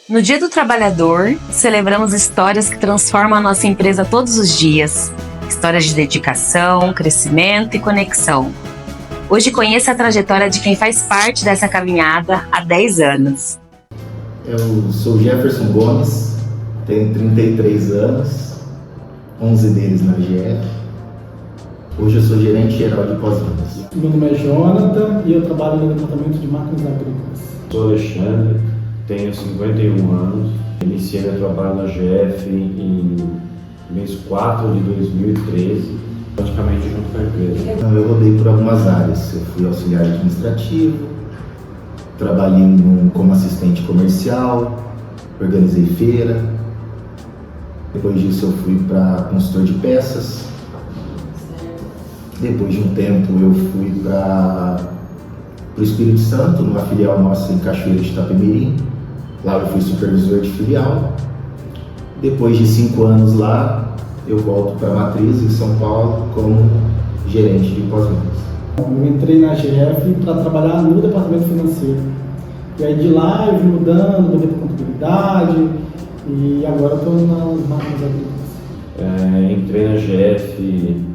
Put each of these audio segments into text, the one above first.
No Dia do Trabalhador, celebramos histórias que transformam a nossa empresa todos os dias. Histórias de dedicação, crescimento e conexão. Hoje conheça a trajetória de quem faz parte dessa caminhada há 10 anos. Eu sou Jefferson Gomes, tenho 33 anos, 11 deles na GF. Hoje eu sou gerente geral de pós-vendas. Meu nome é Jonathan e eu trabalho no departamento de máquinas agrícolas. Sou Alexandre, tenho 51 anos, iniciei meu trabalho na GF em mês 4 de 2013, praticamente junto com a empresa. Eu rodei por algumas áreas, eu fui auxiliar administrativo, trabalhei como assistente comercial, organizei feira, depois disso eu fui para consultor de peças, depois de um tempo eu fui para o Espírito Santo, numa filial nossa em Cachoeira de Itapemirim. Lá eu fui supervisor de filial. Depois de 5 anos lá, eu volto para a Matriz, em São Paulo, como gerente de pós-vendas. Eu entrei na GF para trabalhar no departamento financeiro. E aí de lá eu vim mudando, mudei para contabilidade e agora estou nas máquinas agrícolas. Entrei na GF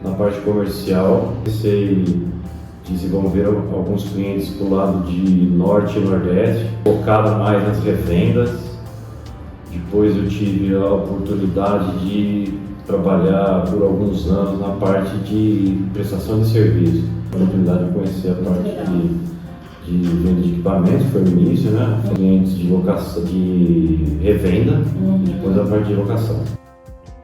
na parte comercial, comecei a desenvolver alguns clientes do lado de Norte e Nordeste, focado mais nas revendas. Depois eu tive a oportunidade de trabalhar por alguns anos na parte de prestação de serviço. A oportunidade de conhecer a parte de venda de equipamentos, foi no início, né? Clientes de locação, de revenda, e depois a parte de locação.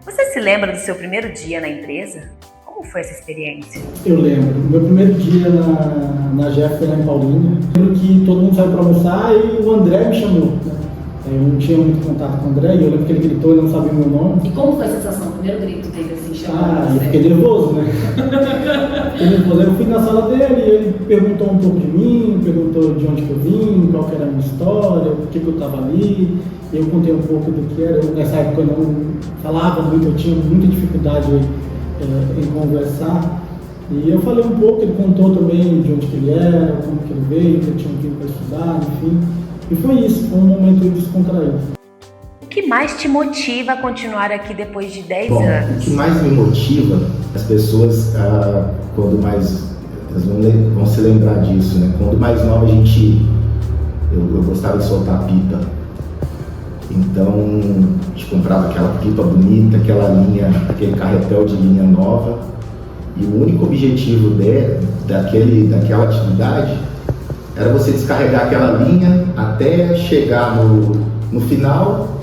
Você se lembra do seu primeiro dia na empresa? Como foi essa experiência? Eu lembro. Meu primeiro dia na GF foi lá em Paulínia. Lembro que todo mundo saiu para almoçar e o André me chamou, né? Eu não tinha muito contato com o André e eu lembro que ele gritou e não sabia o meu nome. E como foi a sensação? O primeiro grito dele assim, chamando Eu fiquei nervoso, né? Fiquei nervoso. Eu fui na sala dele e ele perguntou um pouco de mim, perguntou de onde que eu vim, qual que era a minha história, por que eu estava ali. Eu contei um pouco do que era. Nessa época eu não falava muito, eu tinha muita dificuldade em conversar. E eu falei um pouco, ele contou também de onde que ele era, como que ele veio, que ele tinha vindo para estudar, enfim. E foi isso, foi um momento descontraído. O que mais te motiva a continuar aqui depois de 10 Bom, anos? o que mais me motiva, as pessoas, quando mais, elas vão se lembrar disso, né? Quando mais nova eu gostava de soltar pipa. Então, a gente comprava aquela pipa bonita, aquele carretel de linha nova. E o único objetivo daquela atividade era você descarregar aquela linha até chegar no final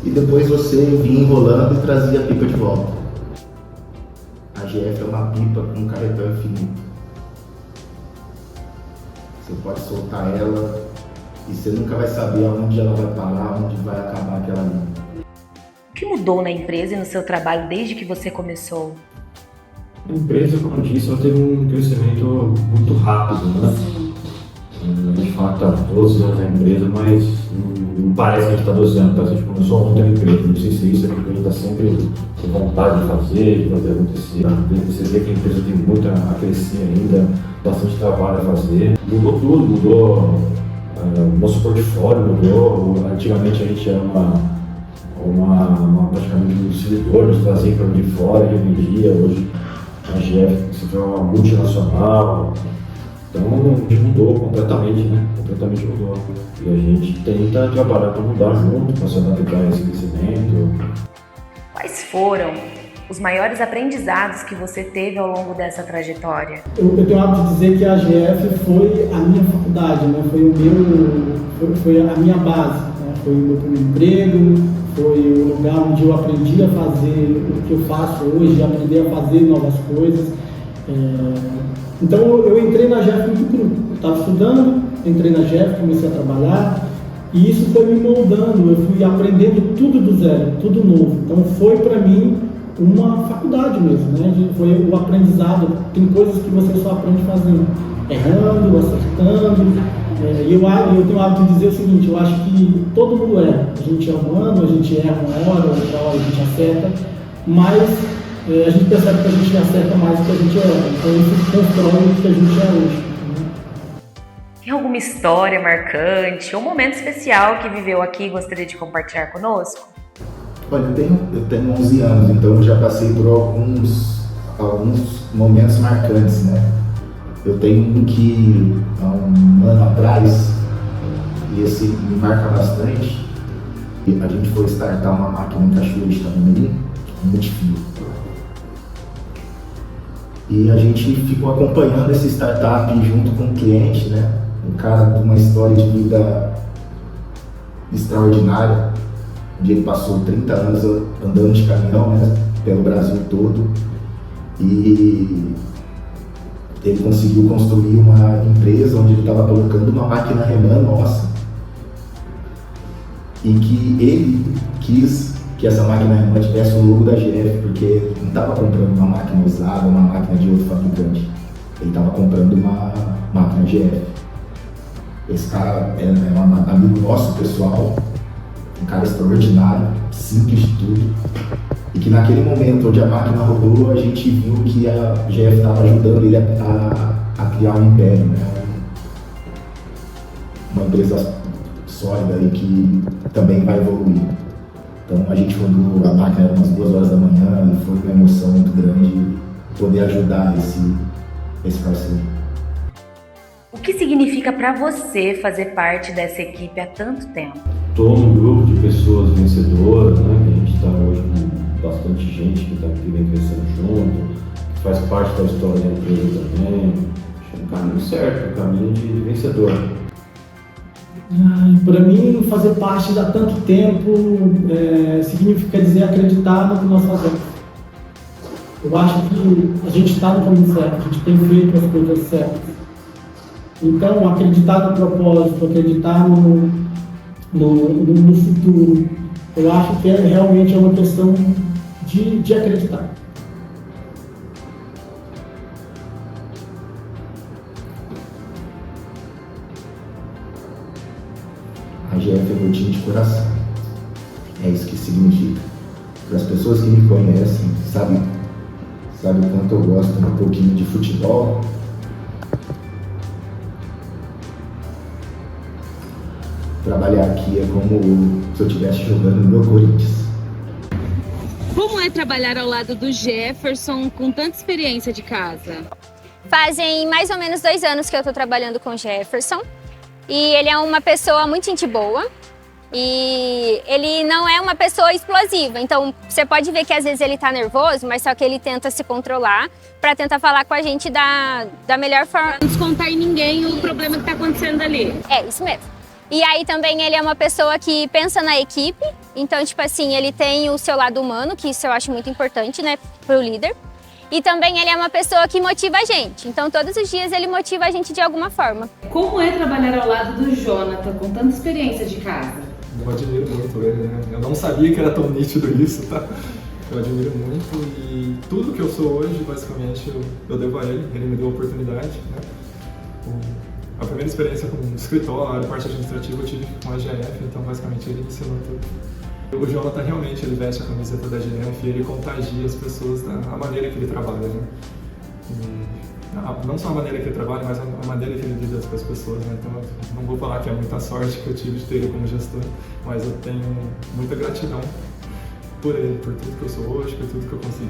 e depois você vinha enrolando e trazia a pipa de volta. A GF é uma pipa com um carretel infinito. Você pode soltar ela e você nunca vai saber aonde ela vai parar, onde vai acabar aquela linha. O que mudou na empresa e no seu trabalho desde que você começou? A empresa, como eu disse, ela teve um crescimento muito rápido, né? A gente fala que está 12 anos na empresa, mas não parece que a gente está 12 anos, parece que a gente começou ontem na empresa. Não sei se isso é porque a gente está sempre com vontade de fazer acontecer. Você vê que a empresa tem muito a crescer ainda, bastante trabalho a fazer. Mudou tudo, mudou nosso portfólio, mudou. Antigamente a gente era praticamente um distribuidor, nos trazia para de fora e revendia. Hoje a GF se tornou uma multinacional. Então a gente mudou completamente, né? Completamente mudou. E a gente tenta trabalhar para mudar junto, para se adaptar a esse crescimento. Quais foram os maiores aprendizados que você teve ao longo dessa trajetória? Eu tenho o hábito de dizer que a GF foi a minha faculdade, né? Foi a minha base, né? Foi o meu primeiro emprego, foi o lugar onde eu aprendi a fazer o que eu faço hoje, aprender a fazer novas coisas. Então eu entrei na GF muito cru. Eu estava estudando, entrei na GF, comecei a trabalhar e isso foi me moldando. Eu fui aprendendo tudo do zero, tudo novo. Então foi para mim uma faculdade mesmo, né? Foi o aprendizado. Tem coisas que você só aprende fazendo, errando, acertando. E eu tenho o hábito de dizer o seguinte: eu acho que todo mundo erra. A gente é humano, a gente erra uma hora, outra hora a gente acerta, mas a gente percebe que a gente acerta mais do que a gente erra. Então isso constrói o que a gente é hoje. Tem alguma história marcante ou momento especial que viveu aqui e gostaria de compartilhar conosco? Olha, eu tenho 11 anos, então eu já passei por alguns momentos marcantes, né? Eu tenho um que, há um ano atrás, e esse me marca bastante, a gente foi startar uma máquina em Cachoeira de Itapemirim, multifio. E a gente ficou acompanhando esse startup junto com o cliente, né? Um cara com uma história de vida extraordinária, onde ele passou 30 anos andando de caminhão, né? Pelo Brasil todo. E ele conseguiu construir uma empresa onde ele estava colocando uma máquina remã nossa, e que ele quis que essa máquina remã tivesse o logo da GF, porque ele não estava comprando uma máquina usada, uma máquina de outro fabricante, ele estava comprando uma máquina GF. Esse cara é um amigo nosso pessoal, um cara extraordinário, simples de tudo, e que naquele momento onde a máquina rodou, a gente viu que a GF estava ajudando ele a criar um império, né? Uma empresa sólida e que também vai evoluir. Então a gente rodou a máquina, era umas 2 horas da manhã, e foi uma emoção muito grande poder ajudar esse parceiro. O que significa para você fazer parte dessa equipe há tanto tempo? Estou num grupo de pessoas vencedoras, né? A gente está hoje com bastante gente que vem crescendo junto, que faz parte da história da empresa também. Acho que é um caminho certo, um caminho de vencedor. Para mim, fazer parte há tanto tempo significa dizer acreditar no que nós fazemos. Eu acho que a gente está no caminho certo, a gente tem feito as coisas certas. Então, acreditar no propósito, acreditar no futuro, eu acho que realmente é uma questão de acreditar. A GF é meu time de coração. É isso que significa. Para as pessoas que me conhecem, sabe o quanto eu gosto um pouquinho de futebol. Trabalhar aqui é como se eu estivesse jogando no meu Corinthians. Como é trabalhar ao lado do Jefferson com tanta experiência de casa? Fazem mais ou menos 2 anos que eu estou trabalhando com o Jefferson. E ele é uma pessoa muito gente boa. E ele não é uma pessoa explosiva. Então, você pode ver que às vezes ele está nervoso, mas só que ele tenta se controlar para tentar falar com a gente da melhor forma. Não descontar em ninguém o problema que está acontecendo ali. É, isso mesmo. E aí também ele é uma pessoa que pensa na equipe, então tipo assim, ele tem o seu lado humano, que isso eu acho muito importante, né, pro líder. E também ele é uma pessoa que motiva a gente, então todos os dias ele motiva a gente de alguma forma. Como é trabalhar ao lado do Jonathan, com tanta experiência de casa? Eu admiro muito ele, né? Eu não sabia que era tão nítido isso, tá? Eu admiro muito e tudo que eu sou hoje, basicamente, eu devo a ele. Ele me deu a oportunidade, né? A primeira experiência com o escritório, a parte administrativa, eu tive com a GF, então basicamente ele me ensinou tudo. O Jonathan realmente ele veste a camiseta da GF e ele contagia as pessoas da maneira que ele trabalha, né? Não só a maneira que ele trabalha, mas a maneira que ele lida com as pessoas, né? Então eu não vou falar que é muita sorte que eu tive de ter ele como gestor, mas eu tenho muita gratidão por ele, por tudo que eu sou hoje, por tudo que eu consegui.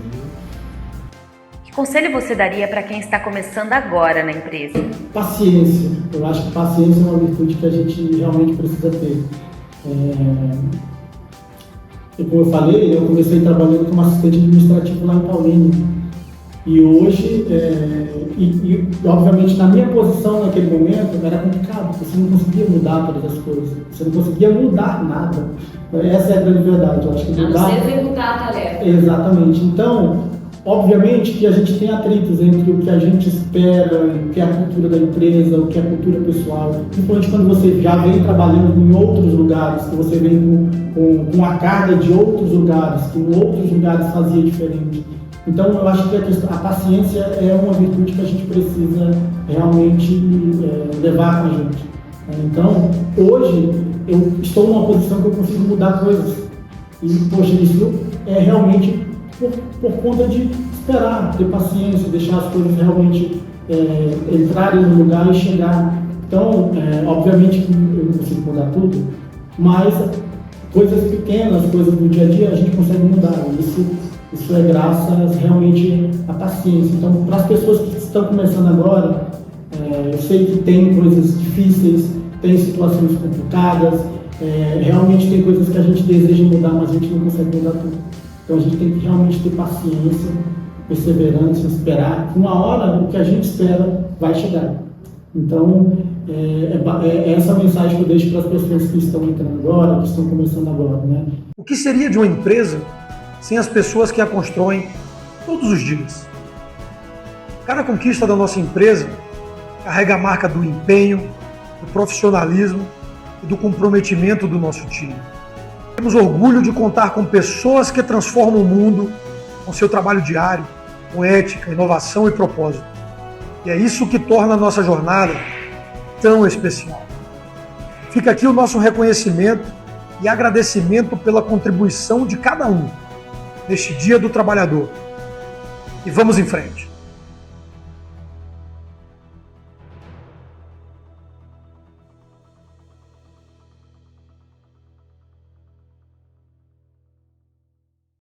Que conselho você daria para quem está começando agora na empresa? Paciência. Eu acho que paciência é uma virtude que a gente realmente precisa ter. E como eu falei, eu comecei trabalhando como assistente administrativo lá em Paulínia. E hoje, obviamente na minha posição naquele momento, era complicado, porque você não conseguia mudar todas as coisas. Você não conseguia mudar nada. Essa é a grande verdade. Eu acho que mudar... Não executar a tarefa. Exatamente. Então, obviamente que a gente tem atritos entre o que a gente espera, o que é a cultura da empresa, o que é a cultura pessoal. Principalmente quando você já vem trabalhando em outros lugares, que você vem com a carga de outros lugares, que em outros lugares fazia diferente. Então, eu acho que a paciência é uma virtude que a gente precisa realmente levar com a gente. Então, hoje, eu estou numa posição que eu consigo mudar coisas. E, poxa, isso é realmente por conta de esperar, ter paciência, deixar as coisas realmente entrarem no lugar e chegar Então, obviamente que eu não consigo mudar tudo, mas coisas pequenas, coisas do dia a dia, a gente consegue mudar. Isso é graças realmente à paciência. Então, para as pessoas que estão começando agora, eu sei que tem coisas difíceis, tem situações complicadas, realmente tem coisas que a gente deseja mudar, mas a gente não consegue mudar tudo. Então, a gente tem que realmente ter paciência, perseverança, esperar. Uma hora, o que a gente espera vai chegar. Então, é essa mensagem que eu deixo para as pessoas que estão entrando agora, que estão começando agora, né? O que seria de uma empresa sem as pessoas que a constroem todos os dias? Cada conquista da nossa empresa carrega a marca do empenho, do profissionalismo e do comprometimento do nosso time. Temos orgulho de contar com pessoas que transformam o mundo com seu trabalho diário, com ética, inovação e propósito. E é isso que torna a nossa jornada tão especial. Fica aqui o nosso reconhecimento e agradecimento pela contribuição de cada um neste Dia do Trabalhador. E vamos em frente.